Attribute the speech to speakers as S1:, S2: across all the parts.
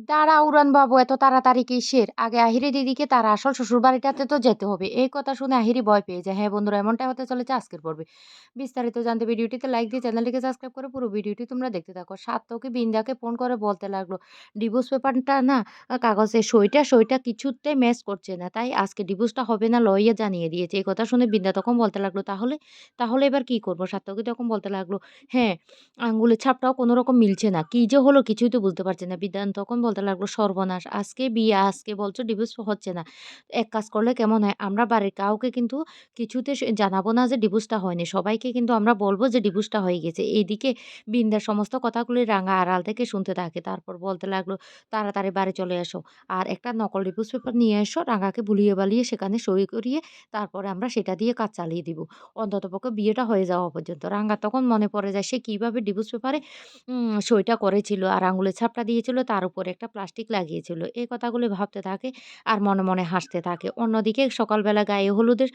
S1: দাঁড়া উড়ানবাবু এত তাড়াতাড়ি কিসের? আগে আহিরি দিদিকে তার আসল শ্বশুরবাড়িটাতে তো যেতে হবে। এই কথা শুনে আহিরি ভয় পেয়ে যায়। হ্যাঁ বন্ধুরা এমনটাই হতে চলেছে আজকের পর্বে। বিস্তারিত জানতে ভিডিওটিতে লাইক দিয়ে চ্যানেলটিকে সাবস্ক্রাইব করে পুরো ভিডিওটি তোমরা দেখতে থাকো। সাত্তকী বিন্দাকে ফোন করে বলতে লাগলো, ডিভোর্স পেপারটা না কাগজে সইটা কিছুতেই ম্যাচ করছে না। তাই আজকে ডিভোর্সটা হবে না লইয়া জানিয়ে দিয়েছে। এই কথা শুনে বিন্দা তখন বলতে লাগলো, তাহলে? তাহলে এবার কি করব? সাত্তকী তখন বলতে লাগলো, হ্যাঁ আঙ্গুলের ছাপটাও কোনো রকম মিলছে না। কি যে হলো কিছুই তো বুঝতে পারছি না। বিদ্যান তখন বলতে লাগলো, "সর্বনাশ! আজকে বিয়ে, আজকে বলছো ডিভোর্স হচ্ছে না। এক কাজ করলে কেমন হয়? আমরা বাড়ির কাউকে কিন্তু কিছুতে জানাবো না যে ডিভোর্সটা হয়নি। সবাইকে কিন্তু আমরা বলব যে ডিভোর্সটা হয়ে গেছে।" এইদিকে বিন্দার সমস্ত কথাগুলি রাঙা আড়াল থেকে শুনতে থাকে। তারপর বলতে লাগলো, "তাড়াতাড়ি বাড়ি চলে এসো। আর একটা নকল ডিভোর্স পেপার নিয়ে এসো। রাঙাকে ভুলিয়ে বালিয়ে সেখানে সই করিয়ে তারপরে আমরা সেটা দিয়ে কাজ চালিয়ে দিব। অন্ততপক্ষে বিয়েটা হয়ে যাওয়া পর্যন্ত।" রাঙার তখন মনে পড়ে যায় সে কিভাবে ডিভোর্স পেপারে সইটা করেছিল আর আঙুলের ছাপটা দিয়েছিল তার উপরে একটা প্লাস্টিক লাগিয়েছিল। এই কথাগুলি ভাবতে থাকে আর মনে, মনে হাসতে থাকে। অন্যদিকে সকালবেলা গায়ে হলুদের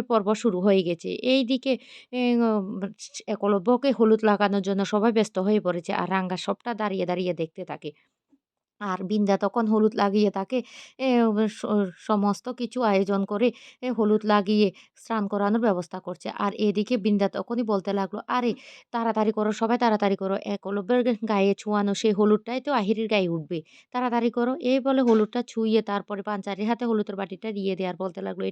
S1: পর্ব শুরু হয়ে গেছে। এইদিকে এ অ একলব্যকে হলুদ লাগানোর জন্য সবাই ব্যস্ত হয়ে পড়েছে। আর রাঙ্গা সবটা দাঁড়িয়ে, দাঁড়িয়ে দেখতে থাকে। আর বিন্দা তখন হলুদ লাগিয়ে তাকে এ স সমস্ত কিছু আয়োজন করে হলুদ লাগিয়ে স্নান করানোর ব্যবস্থা করছে। আর এদিকে বিন্দা তখনই বলতে লাগলো, "আরে তাড়াতাড়ি করো, সবাই তাড়াতাড়ি করো। একলব্যের গায়ে ছোঁয়ানো সেই হলুদটাই তো আহিরির গায়ে উঠবে। তাড়াতাড়ি করো।" এই বলে হলুদটা ছুঁইয়ে তারপরে পাঞ্চারির হাতে হলুদের বাটিটা দিয়ে দেয় আর বলতে লাগলো,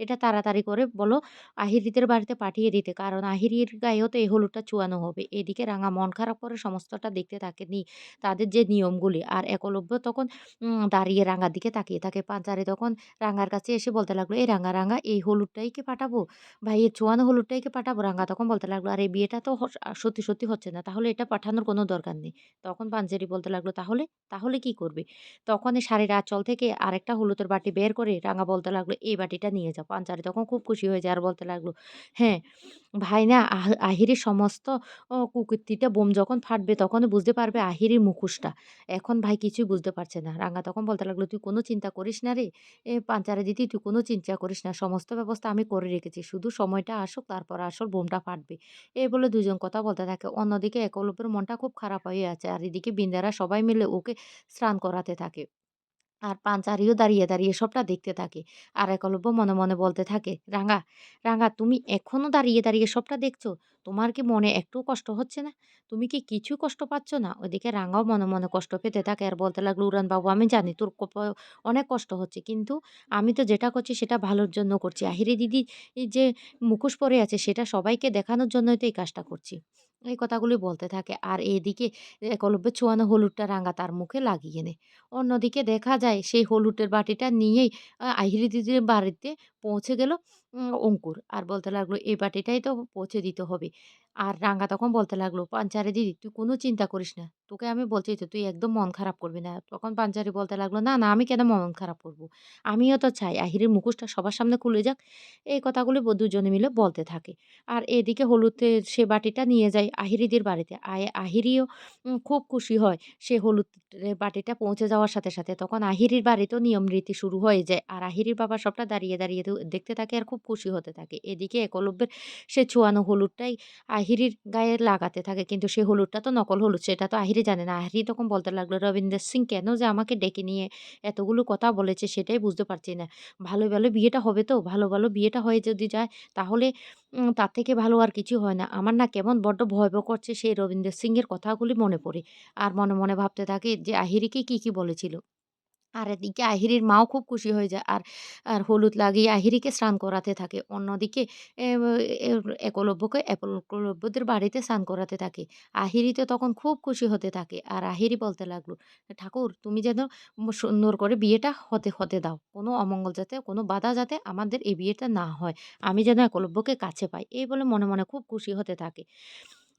S1: এটা তাড়াতাড়ি করে বলো আহিরিদের বাড়িতে পাঠিয়ে দিতে। কারণ আহিরির গায়েও তো এই হলুদটা ছোঁয়ানো হবে।" এদিকে রাঙা মন খারাপ করে সমস্তটা দেখতে থাকে। তাদের যে নিয়মগুলি। আর একলব্য তখন দাঁড়িয়ে রাঙার দিকে তাকিয়ে থাকে। পাঞ্চারি তখন রাঙার কাছে এসে বলতে লাগলো, "এই রাঙা, রাঙা এই হলুদটাই কি পাঠাবো? ভাইয়ের ছোঁয়ানো হলুদটাই কি পাঠাবো?" রাঙা তখন বলতে লাগলো, "আর এই বিয়েটা তো সত্যি, সত্যি হচ্ছে না। তাহলে এটা পাঠানোর কোনো দরকার নেই।" তখন পাঞ্চারি বলতে লাগলো, "তাহলে? তাহলে কি করবে?" তখনই শাড়ির আঁচল থেকে আরেকটা হলুদের বাটি বের করে রাঙা বলতে লাগলো, "এই বাটিটা নিয়ে যাও।" পাঞ্চারি তখন খুব খুশি হয়ে যায় আর বলতে লাগলো, "হ্যাঁ, ভাই না আহিরির সমস্ত কুকীর্তিটা বোম যখন ফাটবে তখনই বুঝতে পারবে আহিরির মুখোশটা। এখন ভাই কিছুই বুঝতে পারছে না। রাঙা তখন বলতে লাগলো, "তুই কোনো চিন্তা করিস না রে। পাঞ্চারে দিদি তুই কোনো চিন্তা করিস না। সমস্ত ব্যবস্থা আমি করে রেখেছি। শুধু সময়টা আসুক তারপর আসল বোমটা ফাটবে।" এই বলে ২ জন কথা বলতে থাকে। অন্যদিকে একলব্যের মনটা খুব খারাপ হয়ে আছে। আর এদিকে বিন্দারা সবাই মিলে ওকে স্নান করাতে থাকে। আর পাঞ্চারিও দাঁড়িয়ে, দাঁড়িয়ে সবটা দেখতে থাকে। আর একলব্য মনে, মনে বলতে থাকে, "রাঙা, রাঙা তুমি এখনো দাঁড়িয়ে, দাঁড়িয়ে সবটা দেখছো? তোমার কি মনে একটুও কষ্ট হচ্ছে না? তুমি কি কিছুই কষ্ট পাচ্ছ না?" ওইদিকে রাঙাও মনে, মনে কষ্ট পেতে থাকে আর বলতে লাগলো, "উড়ানবাবু আমি জানি তোর অনেক কষ্ট হচ্ছে। কিন্তু আমি তো যেটা করছি সেটা ভালোর জন্য করছি। আহিরি দিদি যে মুখোশ পরে আছে সেটা সবাইকে দেখানোর জন্যই তো এই কাজটা করছি।" এই কথাগুলি বলতে থাকে। আর এদিকে একলব্যের ছোঁয়ানো হলুদটা রাঙা তার মুখে লাগিয়ে নেয়। অন্যদিকে দেখা যায় সেই হলুদের বাটিটা নিয়েই আহিরি দিদির বাড়িতে পৌঁছে গেল অঙ্কুর। আর বলতে লাগলো, "এই বাটিটাই তো পৌঁছে দিতে হবে।" আর রাঙা তখন বলতে লাগলো, "পাঞ্চারি দিদি তুই কোনো চিন্তা করিস না। তোকে আমি বলছি তো তুই একদম মন খারাপ করবি না।" তখন পাঞ্চারি বলতে লাগলো, "না, না আমি কেন মন খারাপ করব? আমিও তো চাই আহিরির মুখোশটা সবার সামনে খুলে যাক।" এই কথাগুলি দুজনে মিলে বলতে থাকে। আর এদিকে হলুদের সে বাটিটা নিয়ে যায় আহিরিদের বাড়িতে। আহিরিও খুব খুশি হয়। সে হলুদের বাটিটা পৌঁছে যাওয়ার সাথে, সাথে তখন আহিরির বাড়িতেও নিয়ম রীতি শুরু হয়ে যায়। আর আহিরির বাবা সবটা দাঁড়িয়ে, দাঁড়িয়ে দেখতে থাকে আর খুব খুশি হতে থাকে। এদিকে একলব্যের সে ছোঁয়ানো হলুদটাই আহিরির গায়ে লাগাতে থাকে। কিন্তু সে হলুদটা তো নকল হলুদ সেটা তো আহিরি জানে না। আহিরি তখন বলতে লাগলো, "রবীন্দ্র সিং কেন যে আমাকে ডেকে নিয়ে এতগুলো কথা বলেছে সেটাই বুঝতে পারছি না। ভালো, ভালো বিয়েটা হবে তো? ভালো, ভালো বিয়েটা হয়ে যদি যায় তাহলে তার থেকে ভালো আর কিছু হয় না। আমার না কেমন বড্ড ভয়, ভয় করছে সেই রবীন্দ্র সিং এর কথাগুলি মনে পড়ে।" আর মনে, মনে ভাবতে থাকে যে আহিরিকে কি, কি বলেছিল। আর এদিকে আহিরির মাও খুব খুশি হয়ে যায়। আর হলুদ লাগিয়ে আহিরিকে স্নান করাতে থাকে। অন্যদিকে এ এ একলব্যদের বাড়িতে স্নান করাতে থাকে। আহিরি তো তখন খুব খুশি হতে থাকে। আর আহিরি বলতে লাগলো, "ঠাকুর তুমি যেন সুন্দর করে বিয়েটা হতে দাও। কোনো অমঙ্গল যাতে, কোনো বাধা যাতে আমাদের এই বিয়েটা না হয়। আমি যেন একলব্যকে কাছে পাই।" এই বলে মনে, মনে খুব খুশি হতে থাকে।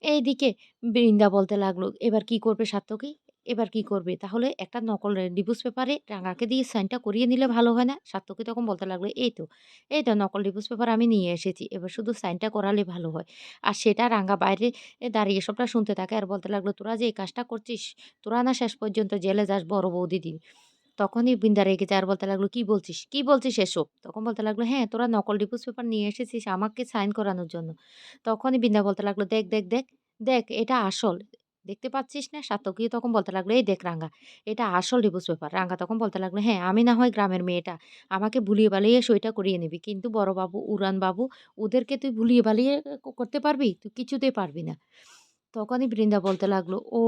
S1: এইদিকে বৃন্দা বলতে লাগলো, "এবার কি করবে সাত্তকী? এবার কি করবে? তাহলে একটা নকল ডিভোর্স পেপারে রাঙাকে দিয়ে সাইনটা করিয়ে নিলে ভালো হয় না?" সাত্তকী তখন বলতে লাগলো, এই তো নকল ডিভোর্স পেপার আমি নিয়ে এসেছি। এবার শুধু সাইনটা করালে ভালো হয়।" আর সেটা রাঙা বাইরে দাঁড়িয়ে সবটা শুনতে থাকে আর বলতে লাগলো, "তোরা যে এই কাজটা করছিস, তোরা না শেষ পর্যন্ত জেলে যাস বড় বৌদি দিয়ে।" তখনই বৃন্দা রেগে যায় আর বলতে লাগলো, "কি বলছিস? কি বলছিস এসব?" তখন বলতে লাগলো, "হ্যাঁ, তোরা নকল ডিভোর্স পেপার নিয়ে এসেছিস আমাকে সাইন করানোর জন্য।" তখনই বৃন্দা বলতে লাগলো, "দেখ, দেখ, দেখ, দেখ এটা আসল। দেখতে পাচ্ছিস না? সাত্তকীও তখন বলতে লাগলো, "এই দেখ রাঙ্গা, এটা আসল ডিভোর্স পেপার।" রাঙ্গা তখন বলতে লাগলো, "হ্যাঁ, আমি না হয় গ্রামের মেয়েটা, আমাকে ভুলিয়ে বালিয়ে সইটা করিয়ে নিবি। কিন্তু বড় বাবু, উড়ান বাবু ওদেরকে তুই ভুলিয়ে বালিয়ে করতে পারবি? তুই কিছুতেই পারবি না।" তখনই বৃন্দা বলতে লাগলো, "ও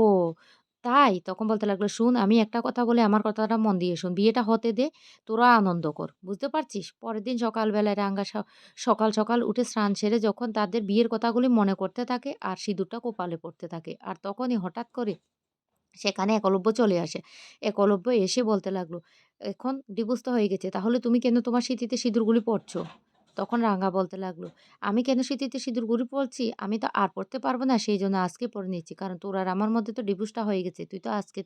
S1: তাই?" তখন বলতে লাগলো, "শোন আমি একটা কথা বলি আমার কথাটা মন দিয়ে শোন। বিয়েটা হতে দে, তোরা আনন্দ কর। বুঝতে পারছিস?" পরের দিন সকালবেলায় রাঙ্গা সকাল, সকাল উঠে স্নান সেরে যখন তাদের বিয়ের কথাগুলি মনে করতে থাকে আর সিঁদুরটা কপালে পড়তে থাকে। আর তখনই হঠাৎ করে সেখানে একলব্য চলে আসে। একলব্য এসে বলতে লাগলো, "এখন ডিভোর্স তো হয়ে গেছে। তাহলে তুমি কেন তোমার সিঁথিতে সিঁদুরগুলি পড়ছো?" তখন রাঙা বলতে লাগলো, "আমি কেন সিঁথিতে সিঁদুরগুলি পড়ছি? আমি তো আর পড়তে পারব না। সেইজন্য আজকে পড়ে নিচ্ছি। কারণ তোর আর আমার মধ্যে তো ডিভোর্সটা হয়ে গেছে। তুই তো আজকে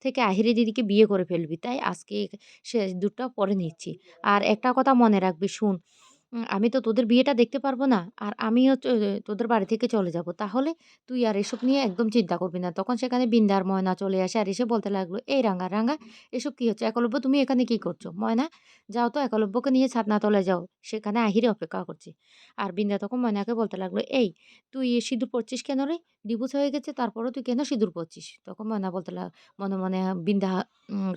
S1: থেকে আহিরি দিদিকে বিয়ে করে ফেলবি। তাই আজকে সিঁদুরটা পরে নিচ্ছি। আর একটা কথা মনে রাখবি শুন, আমি তো তোদের বিয়েটা দেখতে পারব না। আর আমিও তোদের বাড়ি থেকে চলে যাব। তাহলে তুই আর এসব নিয়ে একদম চিন্তা করবি না।" তখন সেখানে বিন্দা আর ময়না চলে আসে আর এসে বলতে লাগলো, "এই রাঙা, রাঙা এসব কি হচ্ছে? একলব্য তুমি এখানে কি করছো? ময়না যাও তো একলব্যকে নিয়ে ছাদনাতলায় যাও। সেখানে আহিরি অপেক্ষা করছে।" আর বিন্দা তখন ময়নাকে বলতে লাগলো, "এই তুই এ সিঁদুর পড়ছিস কেন রে? ডিভোর্স হয়ে গেছে তারপরেও তুই কেন সিঁদুর পড়ছিস?" তখন ময়না বলতে মনে, মনে বিন্দা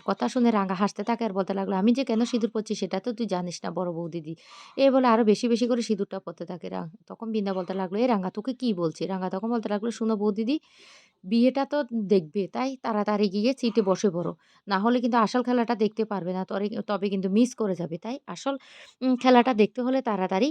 S1: কথা শুনে রাঙা হাসতে থাকে আর বলতে লাগলো, "আমি যে কেন সিঁদুর পড়ছি সেটা তো তুই জানিস না বড় বউ দিদি।" এই বলে আরো বেশি, বেশি করে সিঁদুরটা পড়তে থাকে। তখন বিন্দা বলতে লাগলো, "এই রাঙা তোকে কি বলছি?" রাঙা তখন বলতে লাগলো, "শোনো বৌদিদি, বিয়েটা তো দেখবে তাই তাড়াতাড়ি গিয়ে সিটে বসে পড়ো। না হলে কিন্তু আসল খেলাটা দেখতে পারবে না। তবে কিন্তু মিস করে যাবে। তাই আসল খেলাটা দেখতে হলে তাড়াতাড়ি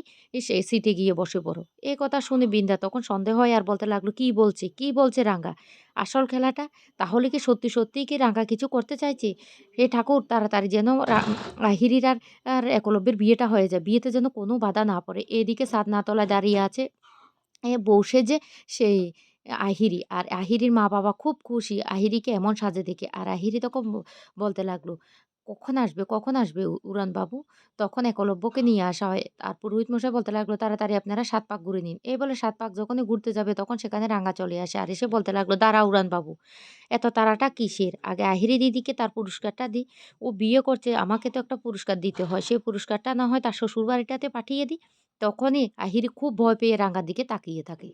S1: সিটে গিয়ে বসে পড়ো।" এ কথা শুনে বিন্দা তখন সন্দেহ হয় আর বলতে লাগলো, "কি বলছে? কি বলছে রাঙা? আসল খেলাটা? তাহলে কি সত্যি, সত্যিই কি রাঙা কিছু করতে চাইছে? হে ঠাকুর তাড়াতাড়ি যেন হিরির আর একলব্যের বিয়েটা হয়ে যায়। বিয়েতে যেন কোনো বাধা না পড়ে।" এদিকে ছাদনাতলায় দাঁড়িয়ে আছে বউ সেজে সেই আহিরি। আর আহিরির মা-বাবা খুব খুশি আহিরিকে এমন সাজে দেখে। আর আহিরি তখন বলতে লাগলো, "কখন আসবে, কখন আসবে উড়ানবাবু?" তখন একলব্যকে নিয়ে আসা হয়। আর পুরোহিত মশাই বলতে লাগলো, "তাড়াতাড়ি আপনারা ৭ পাক ঘুরে নিন।" এই বলে ৭ পাক যখনই ঘুরতে যাবে তখন সেখানে রাঙা চলে আসে। আর এসে বলতে লাগলো, "দাঁড়া উড়ানবাবু, এত তাড়াটা কিসের? আগে আহিরি দিদিকে তার পুরস্কারটা দিই। ও বিয়ে করছে আমাকে তো একটা পুরস্কার দিতে হয়। সেই পুরস্কারটা না হয় তার শ্বশুরবাড়িটাতে পাঠিয়ে দিই।" তখনই আহিরি খুব ভয় পেয়ে রাঙার দিকে তাকিয়ে থাকে।